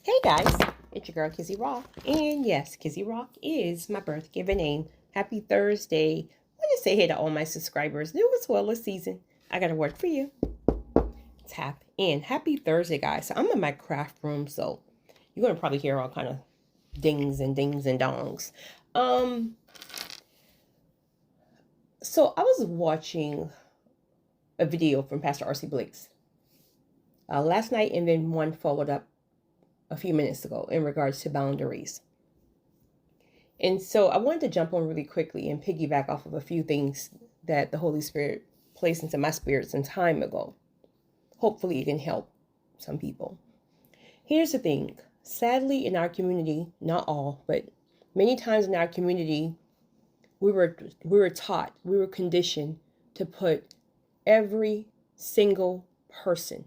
Hey guys, it's your girl Kizzy Rock, and yes, Kizzy Rock is my birth given name. Happy Thursday. I want to say hey to all my subscribers, new as well as season. I got to work for you. Tap in. Happy Thursday, guys. So I'm in my craft room, so you're gonna probably hear all kind of dings and dongs. Um, so I was watching a video from Pastor R.C. Blakes last night, and then one followed up a few minutes ago in regards to boundaries. And so I wanted to jump on really quickly and piggyback off of a few things that the Holy Spirit placed into my spirit some time ago. Hopefully it can help some people. Here's the thing. Sadly, in our community, not all, but many times in our community, we were taught, we were conditioned to put every single person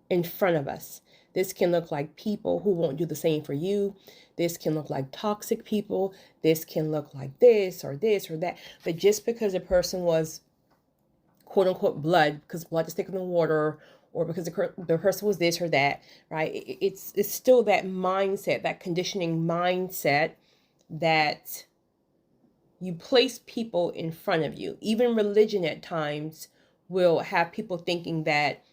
in front of us. This can look like people who won't do the same for you. This can look like toxic people. This can look like this or that. But just because a person was quote unquote blood, because blood is thicker than water, or because the person was this or that, right? It's still that mindset, that conditioning mindset that you place people in front of you. Even religion at times will have people thinking that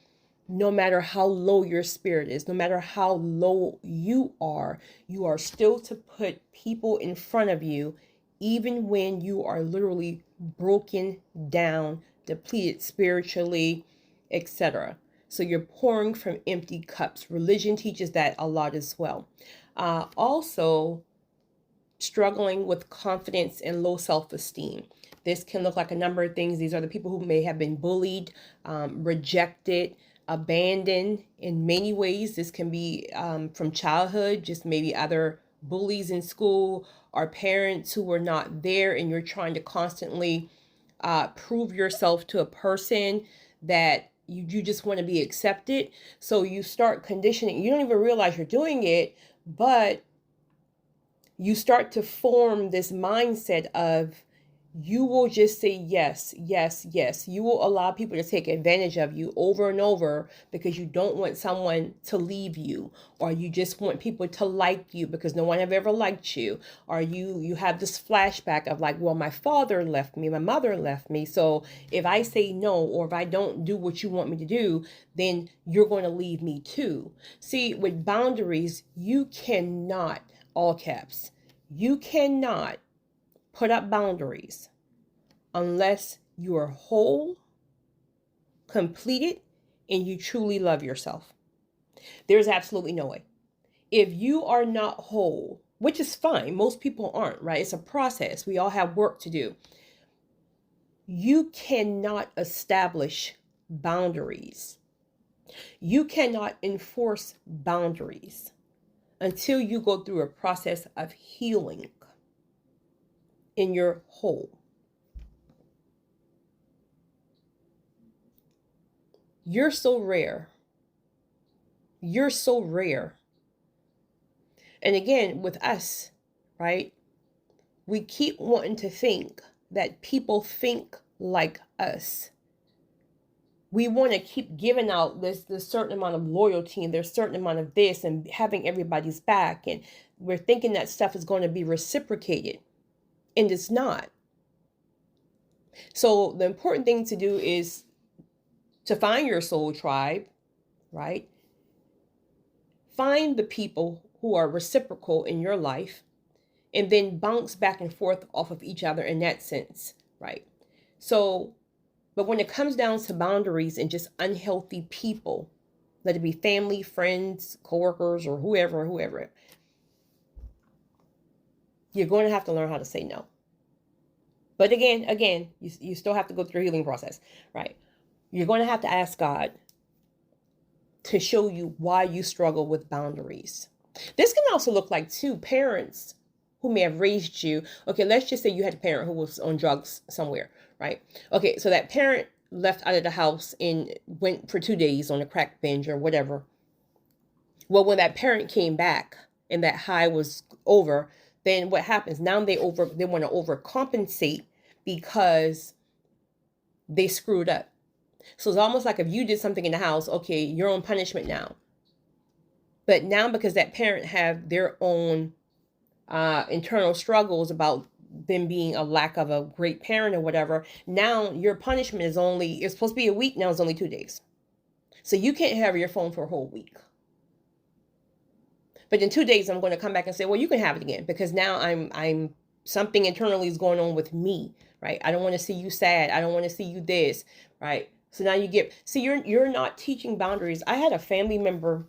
no matter how low your spirit is, no matter how low you are still to put people in front of you, even when you are literally broken down, depleted spiritually, etc. So you're pouring from empty cups. Religion teaches that a lot as well. Also, struggling with confidence and low self-esteem. This can look like a number of things. These are the people who may have been bullied, rejected, abandoned in many ways. This can be from childhood, just maybe other bullies in school or parents who were not there, and you're trying to constantly prove yourself to a person that you just want to be accepted. So you start conditioning. You don't even realize you're doing it, but you start to form this mindset of you will just say yes, yes, yes. You will allow people to take advantage of you over and over because you don't want someone to leave you, or you just want people to like you because no one have ever liked you, or you have this flashback of like, well, my father left me, my mother left me, so if I say no or if I don't do what you want me to do, then you're going to leave me too. See, with boundaries, you cannot, all caps, you cannot put up boundaries unless you are whole, completed, and you truly love yourself. There's absolutely no way. If you are not whole, which is fine, most people aren't, right? It's a process. We all have work to do. You cannot establish boundaries. You cannot enforce boundaries until you go through a process of healing in your whole. You're so rare. You're so rare. And again, with us, right? We keep wanting to think that people think like us. We want to keep giving out this certain amount of loyalty, and there's a certain amount of this, and having everybody's back. And we're thinking that stuff is going to be reciprocated. And it's not. So the important thing to do is to find your soul tribe, right? Find the people who are reciprocal in your life, and then bounce back and forth off of each other in that sense, right? So, but when it comes down to boundaries and just unhealthy people, let it be family, friends, coworkers, or whoever, you're going to have to learn how to say no. But again, you still have to go through a healing process, right? You're going to have to ask God to show you why you struggle with boundaries. This can also look like two parents who may have raised you. Okay, let's just say you had a parent who was on drugs somewhere, right? Okay, so that parent left out of the house and went for 2 days on a crack binge or whatever. Well, when that parent came back and that high was over, then what happens? Now they want to overcompensate because they screwed up. So it's almost like if you did something in the house, okay, you're on punishment now. But now, because that parent have their own internal struggles about them being a lack of a great parent or whatever, now your punishment is only, it's supposed to be a week, now it's only 2 days. So you can't have your phone for a whole week. But in 2 days, I'm going to come back and say, well, you can have it again, because now I'm something internally is going on with me, right? I don't want to see you sad. I don't want to see you this, right? So now you're not teaching boundaries. I had a family member,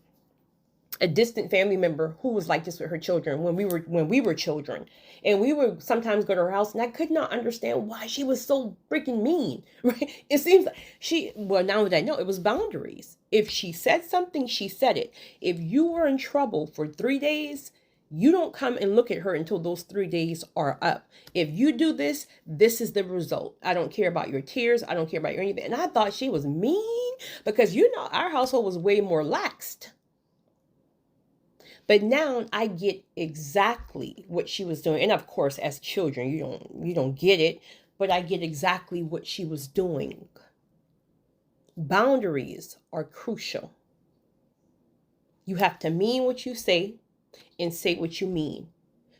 a distant family member, who was like this with her children when we were children, and we would sometimes go to her house, and I could not understand why she was so freaking mean. Right? It seems like now that I know, it was boundaries. If she said something, she said it. If you were in trouble for 3 days, you don't come and look at her until those 3 days are up. If you do this, this is the result. I don't care about your tears. I don't care about your anything. And I thought she was mean, because our household was way more laxed. But now I get exactly what she was doing. And of course, as children, you don't get it, but I get exactly what she was doing. Boundaries are crucial. You have to mean what you say and say what you mean.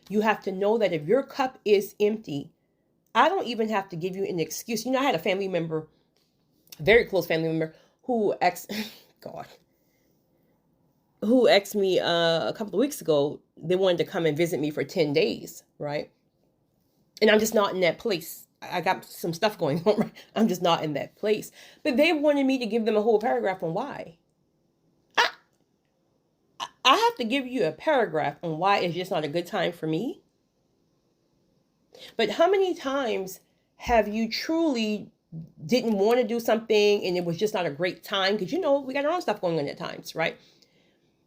You have to know that if your cup is empty, I don't even have to give you an excuse. I had a family member, a very close family member, who who asked me a couple of weeks ago. They wanted to come and visit me for 10 days, right? And I'm just not in that place. I got some stuff going on, right? I'm just not in that place. But they wanted me to give them a whole paragraph on why. I have to give you a paragraph on why it's just not a good time for me. But how many times have you truly didn't want to do something and it was just not a great time? Because we got our own stuff going on at times, right?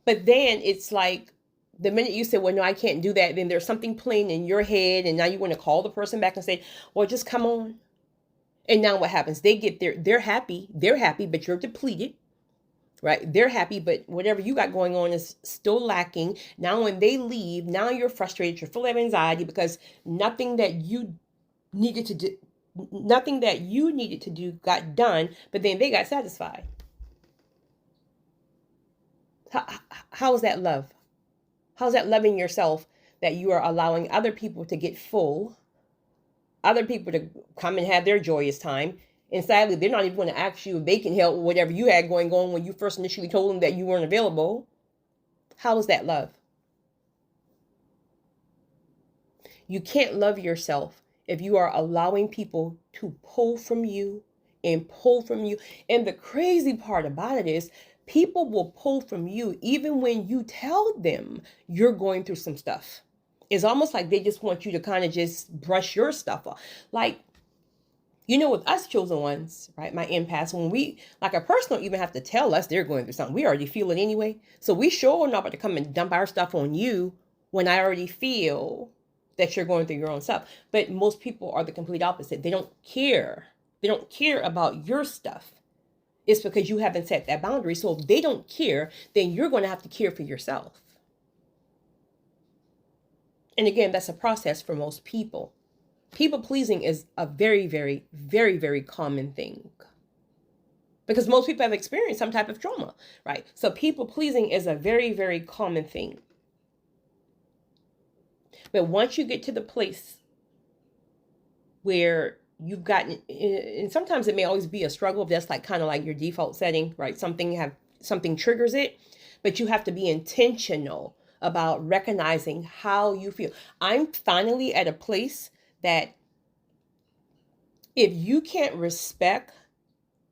But then it's like the minute you say, well, no, I can't do that, then there's something playing in your head, and now you want to call the person back and say, well, just come on. And now what happens? They get there, they're happy, but you're depleted, right? They're happy, but whatever you got going on is still lacking. Now when they leave, now you're frustrated, you're full of anxiety, because nothing that you needed to do got done, but then they got satisfied. How is that love? How's that loving yourself, that you are allowing other people to get full, other people to come and have their joyous time, and sadly, they're not even going to ask you if they can help with whatever you had going on when you first initially told them that you weren't available? How is that love? You can't love yourself if you are allowing people to pull from you and pull from you. And the crazy part about it is, people will pull from you even when you tell them you're going through some stuff. It's almost like they just want you to kind of just brush your stuff off. Like, with us chosen ones, right? My empaths, when a person don't even have to tell us they're going through something. We already feel it anyway. So we sure not about to come and dump our stuff on you when I already feel that you're going through your own stuff. But most people are the complete opposite. They don't care. They don't care about your stuff. It's because you haven't set that boundary. So if they don't care, then you're going to have to care for yourself. And again, that's a process for most people. People pleasing is a very, very, very, very common thing, because most people have experienced some type of trauma, right? So people pleasing is a very, very common thing. But once you get to the place where you've gotten, and sometimes it may always be a struggle, if that's kind of like your default setting, right? Something triggers it, but you have to be intentional about recognizing how you feel. I'm finally at a place that if you can't respect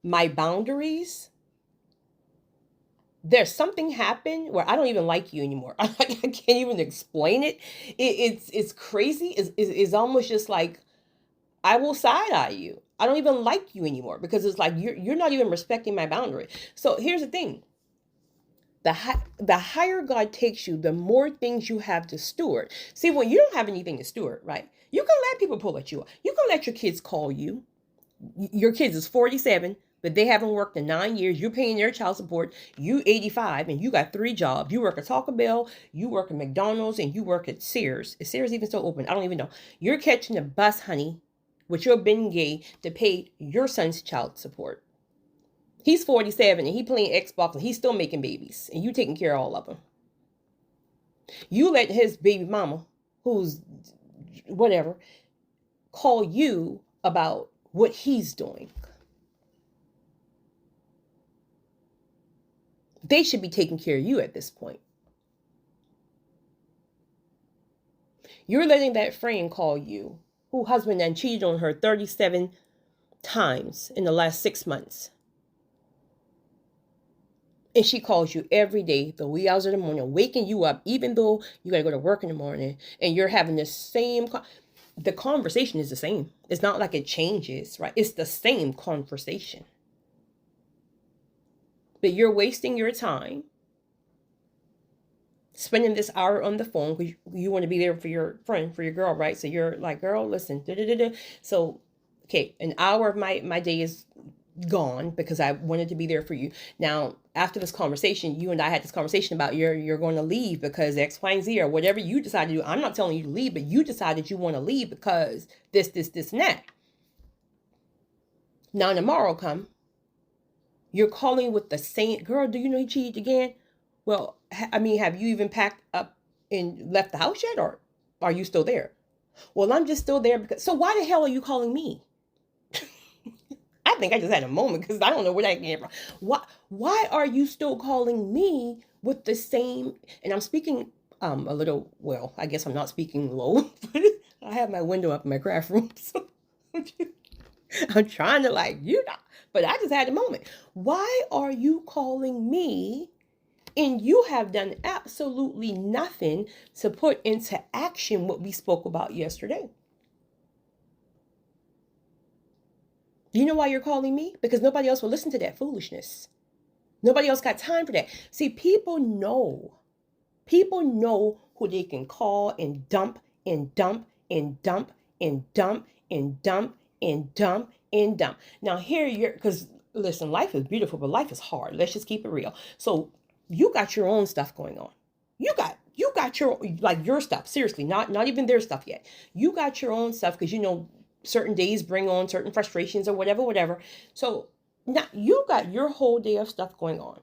my boundaries, there's something happened where I don't even like you anymore. I can't even explain it. It's crazy. It's almost just like, I will side eye you. I don't even like you anymore, because it's like you're not even respecting my boundary. So here's the thing. The higher God takes you, the more things you have to steward. See, when you don't have anything to steward, right? You can let people pull at you. You can let your kids call you. Your kids is 47, but they haven't worked in 9 years. You're paying their child support. You 85, and you got 3 jobs. You work at Taco Bell, you work at McDonald's, and you work at Sears. Is Sears even still open? I don't even know. You're catching the bus, honey, with your Bengay to pay your son's child support. He's 47 and he playing Xbox and he's still making babies, and you taking care of all of them. You let his baby mama, who's whatever, call you about what he's doing. They should be taking care of you at this point. You're letting that friend call you, who husband then cheated on her 37 times in the last 6 months. And she calls you every day, the wee hours of the morning, waking you up, even though you got to go to work in the morning, and you're having the same, the conversation is the same. It's not like it changes, right? It's the same conversation. But you're wasting your time spending this hour on the phone because you want to be there for your friend, for your girl, right? So you're like, girl, listen. So, okay, an hour of my day is gone because I wanted to be there for you. Now, after this conversation, you and I had this conversation about you're going to leave because X, Y, and Z or whatever you decided to do. I'm not telling you to leave, but you decided you want to leave because this, and that. Now, tomorrow come, you're calling with the same, girl, do you know he cheated again? Well, I mean, have you even packed up and left the house yet, or are you still there? Well, I'm just still there because, so why the hell are you calling me? I think I just had a moment because I don't know where that came from. Why are you still calling me with the same? And I'm speaking a little, well, I guess I'm not speaking low. I have my window up in my craft room. So I'm trying to but I just had a moment. Why are you calling me and you have done absolutely nothing to put into action what we spoke about yesterday? You know why you're calling me? Because nobody else will listen to that foolishness. Nobody else got time for that. See, people know who they can call and dump and dump and dump and dump and dump and dump and dump. Now because listen, life is beautiful, but life is hard. Let's just keep it real. So you got your own stuff going on. You got your stuff. Seriously, not even their stuff yet. You got your own stuff because certain days bring on certain frustrations or whatever. So now you got your whole day of stuff going on.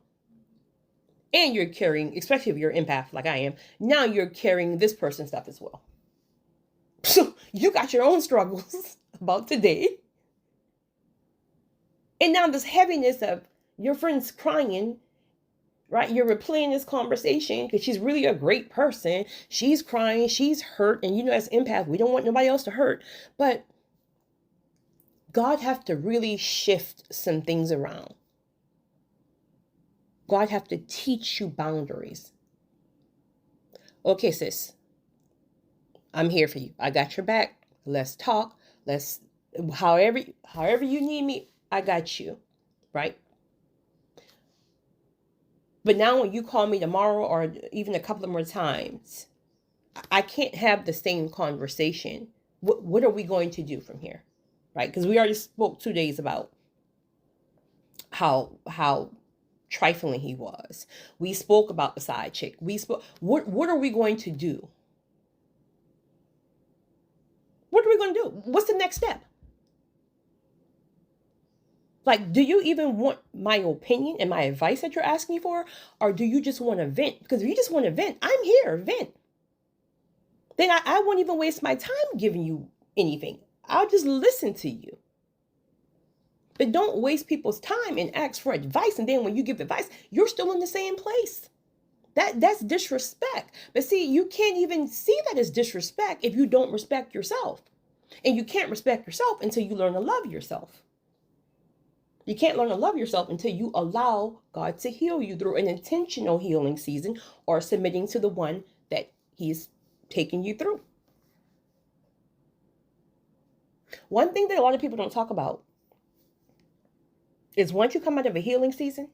And you're carrying, especially if you're an empath like I am, now you're carrying this person's stuff as well. So you got your own struggles about today. And now this heaviness of your friends crying, right? You're replaying this conversation because she's really a great person. She's crying, she's hurt. And as empath, we don't want nobody else to hurt. But God have to really shift some things around. God have to teach you boundaries. Okay, sis, I'm here for you. I got your back. Let's talk. However you need me, I got you, right? But now when you call me tomorrow or even a couple of more times, I can't have the same conversation. What are we going to do from here? Right? Because we already spoke 2 days about how trifling he was. We spoke about the side chick. We spoke. What are we going to do? What are we going to do? What's the next step? Do you even want my opinion and my advice that you're asking for? Or do you just want to vent? Because if you just want to vent, I'm here, vent. Then I won't even waste my time giving you anything. I'll just listen to you. But don't waste people's time and ask for advice. And then when you give advice, you're still in the same place. That's disrespect. But see, you can't even see that as disrespect if you don't respect yourself. And you can't respect yourself until you learn to love yourself. You can't learn to love yourself until you allow God to heal you through an intentional healing season or submitting to the one that He's taking you through. One thing that a lot of people don't talk about is once you come out of a healing season,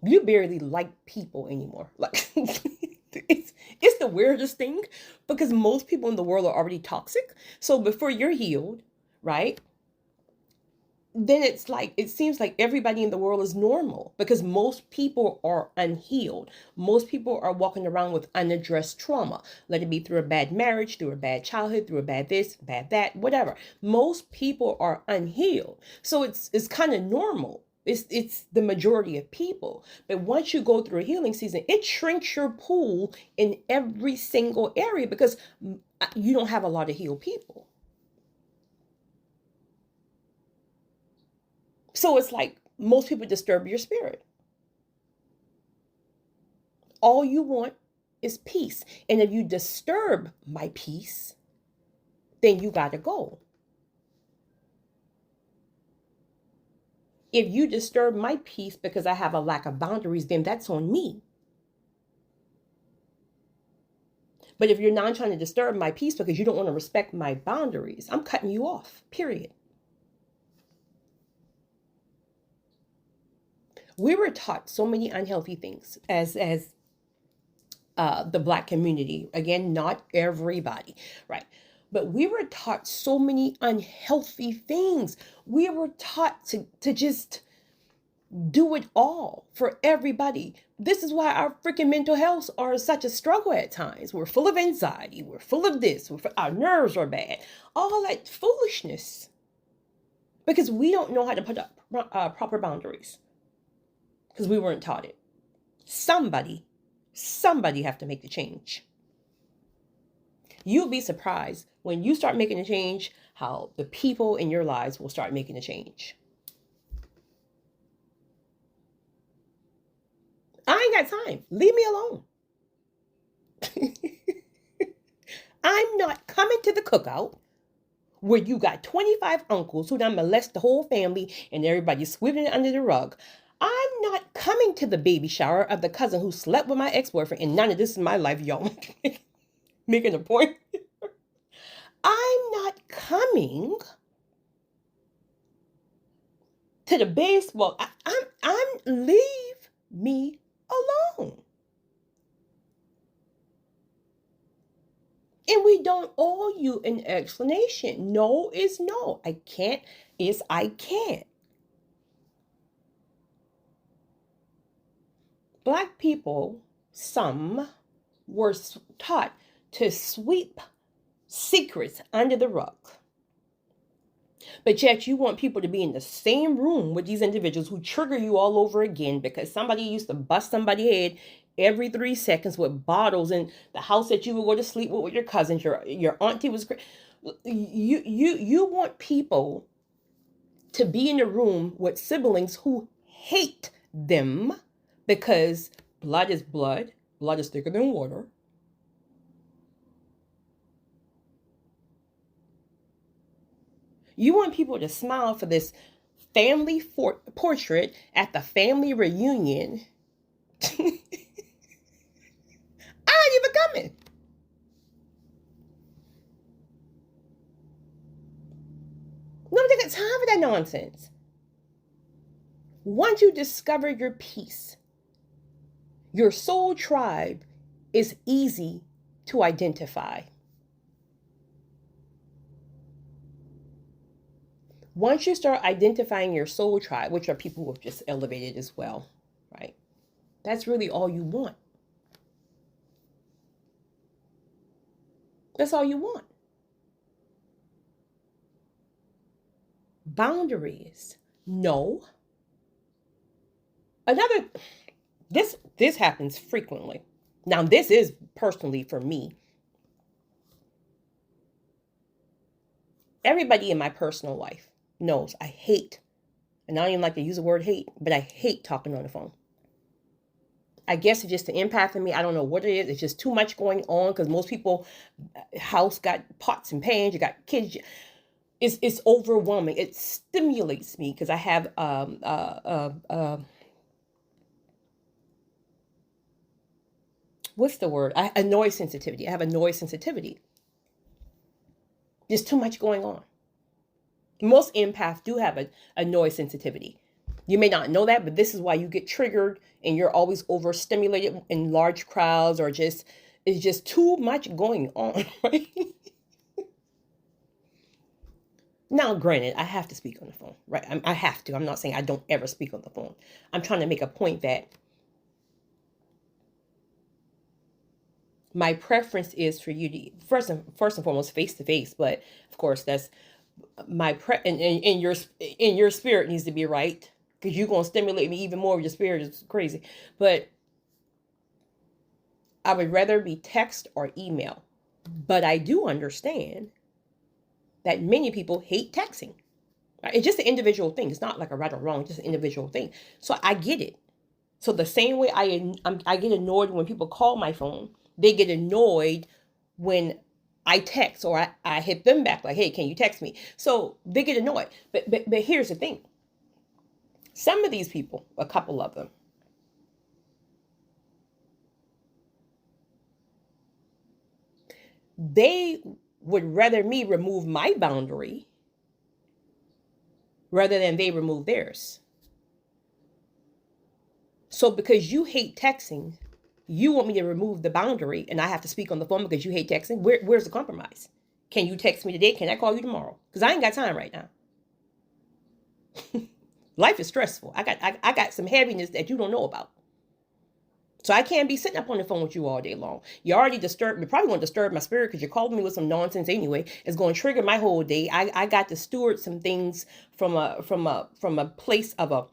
you barely like people anymore. It's the weirdest thing because most people in the world are already toxic. So before you're healed, right? Then it seems like everybody in the world is normal because most people are unhealed. Most people are walking around with unaddressed trauma. Let it be through a bad marriage, through a bad childhood, through a bad this, bad that, whatever. Most people are unhealed. So it's kind of normal It's the majority of people. But once you go through a healing season, it shrinks your pool in every single area because you don't have a lot of healed people. So it's like most people disturb your spirit. All you want is peace. And if you disturb my peace, then you got to go. If you disturb my peace because I have a lack of boundaries, then that's on me. But if you're not trying to disturb my peace because you don't want to respect my boundaries, I'm cutting you off, period. We were taught so many unhealthy things as the Black community. Again, not everybody, right? But we were taught so many unhealthy things. We were taught to just do it all for everybody. This is why our freaking mental health are such a struggle at times. We're full of anxiety. We're full of this. Our nerves are bad. All that foolishness. Because we don't know how to put up proper boundaries. Because we weren't taught it. Somebody have to make the change. You'll be surprised when you start making a change, how the people in your lives will start making a change. I ain't got time. Leave me alone. I'm not coming to the cookout where you got 25 uncles who done molest the whole family and everybody's sweeping it under the rug. I'm not coming to the baby shower of the cousin who slept with my ex-boyfriend, and none of this is my life, y'all. Making a point. I'm not coming to the baseball. I'm leave me alone. And we don't owe you an explanation. No is no. I can't is I can't. Black people, some were taught to sweep secrets under the rug. But yet you want people to be in the same room with these individuals who trigger you all over again because somebody used to bust somebody's head every 3 seconds with bottles in the house that you would go to sleep with your cousins. Your auntie was you want people to be in a room with siblings who hate them because blood is blood. Blood is thicker than water. You want people to smile for this family portrait at the family reunion. I ain't even coming. Nobody got time for that nonsense. Once you discover your peace, your soul tribe is easy to identify. Once you start identifying your soul tribe, which are people who have just elevated as well, right? That's really all you want. That's all you want. Boundaries. No. This happens frequently. Now, this is personally for me. Everybody in my personal life knows I hate, and I don't even like to use the word hate, but I hate talking on the phone. I guess it's just the empath in me. I don't know what it is. It's just too much going on because most people house got pots and pans. You got kids. It's overwhelming. It stimulates me because I have what's the word? A noise sensitivity. I have a noise sensitivity. There's too much going on. Most empaths do have a noise sensitivity. You may not know that, but this is why you get triggered and you're always overstimulated in large crowds or it's just too much going on, right? Now, granted, I have to speak on the phone, right? I have to. I'm not saying I don't ever speak on the phone. I'm trying to make a point that my preference is for you to first and foremost face to face, but of course that's my and your spirit needs to be right because you're going to stimulate me even more. Your spirit is crazy. But I would rather be text or email. But I do understand that many people hate texting. Right? It's just an individual thing. It's not like a right or wrong, it's just an individual thing. So I get it. So the same way I get annoyed when people call my phone, they get annoyed when I text or I hit them back like, hey, can you text me? So they get annoyed. But here's the thing. Some of these people, a couple of them, they would rather me remove my boundary rather than they remove theirs. So because you hate texting, you want me to remove the boundary and I have to speak on the phone because you hate texting? Where's the compromise? Can you text me today? Can I call you tomorrow? Because I ain't got time right now. Life is stressful. I got some heaviness that you don't know about. So I can't be sitting up on the phone with you all day long. You're probably going to disturb my spirit because you're calling me with some nonsense anyway. It's going to trigger my whole day. I got to steward some things from a place of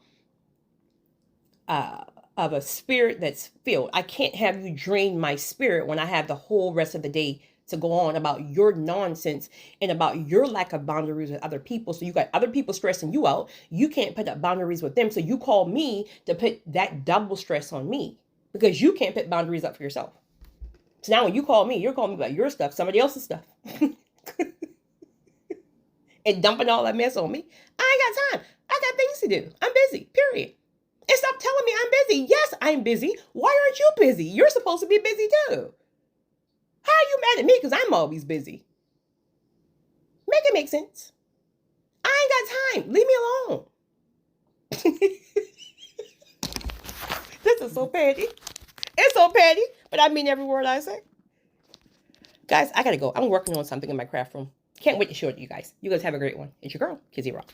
a spirit that's filled. I can't have you drain my spirit when I have the whole rest of the day to go on about your nonsense and about your lack of boundaries with other people. So you got other people stressing you out. You can't put up boundaries with them. So you call me to put that double stress on me because you can't put boundaries up for yourself. So now when you call me, you're calling me about your stuff, somebody else's stuff. And dumping all that mess on me. I ain't got time. I got things to do. I'm busy, period. And stop telling me I'm busy. Yes, I'm busy. Why aren't you busy? You're supposed to be busy too. How are you mad at me because I'm always busy? Make it make sense. I ain't got time. Leave me alone. This is so petty. It's so petty, but I mean every word I say. Guys, I gotta go. I'm working on something in my craft room. Can't wait to show it to you guys. You guys have a great one. It's your girl, Kizzy Rock.